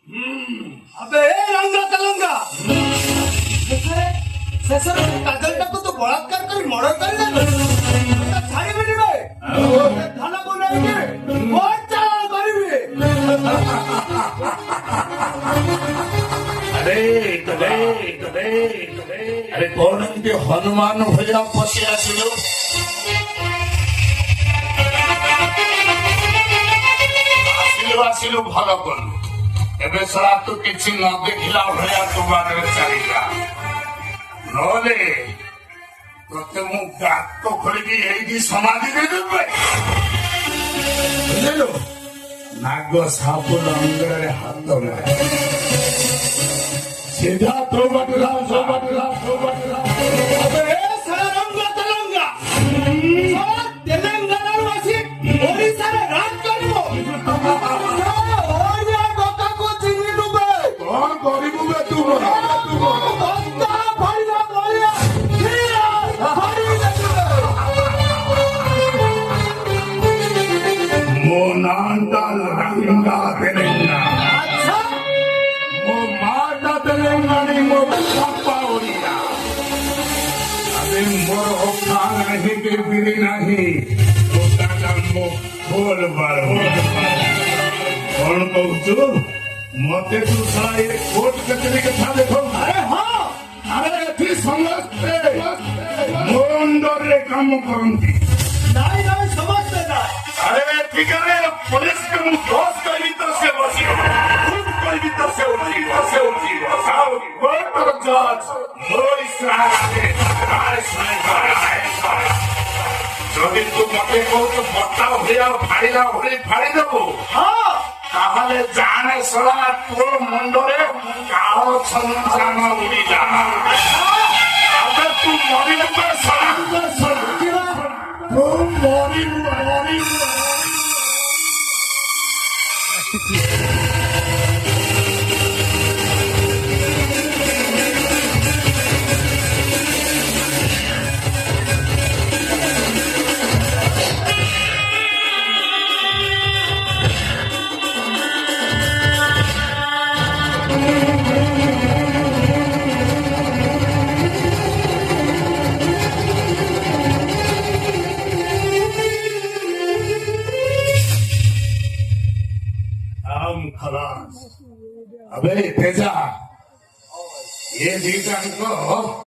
अबे ए रंगा तेलंगा शेषରେ କାଜଲଟାକୁ ତୁ ବଳାତ୍କାର କରି ମର୍ଡର କରିଦେଲୁ ଛାଡ଼ିବିନି ବେ ଧାନକୁ ନେଇକି କୋର୍ଟ ଚାଲାଣ କରିବି। अरे कौन के हनुमान भैया पशि आसिलु आसिलु भल कलु एबे सला तू किछि न देखिला भैया तू बाटरे चलिया नले तोते मु गात खोलिकी एइदी समाधि दे देबे बुझलो नाग साप लंगरे हाथ मारे सीधा तो बटला अबे ए साला रंगा तेलंगा साला ତେଲେଙ୍ଗାନାରୁ ଆସି ଓଡ଼ିଶାରେ ରାଜ କରିବ। ଓଡ଼ିଆ କଥାକୁ ଚିହ୍ନିଲୁ ବେ कौन करिबु बे तू ଭକ୍ତା ଭଳିଆ ଭଳିଆ ହରି ଦେଖିବେ। मो नांदा रंगा तेलंगा ଆଚ୍ଛା मो माता तेलंगानी मो पापा ओडिया अबे मोर ओखा नहीं के बिरी नहीं तो दादा मो बोल बार कौन कहू मते तू साला ये कोर्ट कचहरी के था देखो अरे हाँ अरे एथि समस्ते मोर अंदर रे काम करंती ନାଇଁ ନାଇଁ ସମସ୍ତେ ନାଇଁ अरे ठीक है पुलिस के मुंह दोष करी तो से बसी खुद करी तो से उठी आओ कोई पर जज मोई सारे যদি তু মতে কৌছ বটা হইয়া ফাড়ি দেবো हाँ তাহলে জানে সরা তোর মুন্ডরে কাল সঞ্চান উড়িলা আবে তু মরিবু সরা তু মরিবু हम खलास अबे तेजा ये जीता को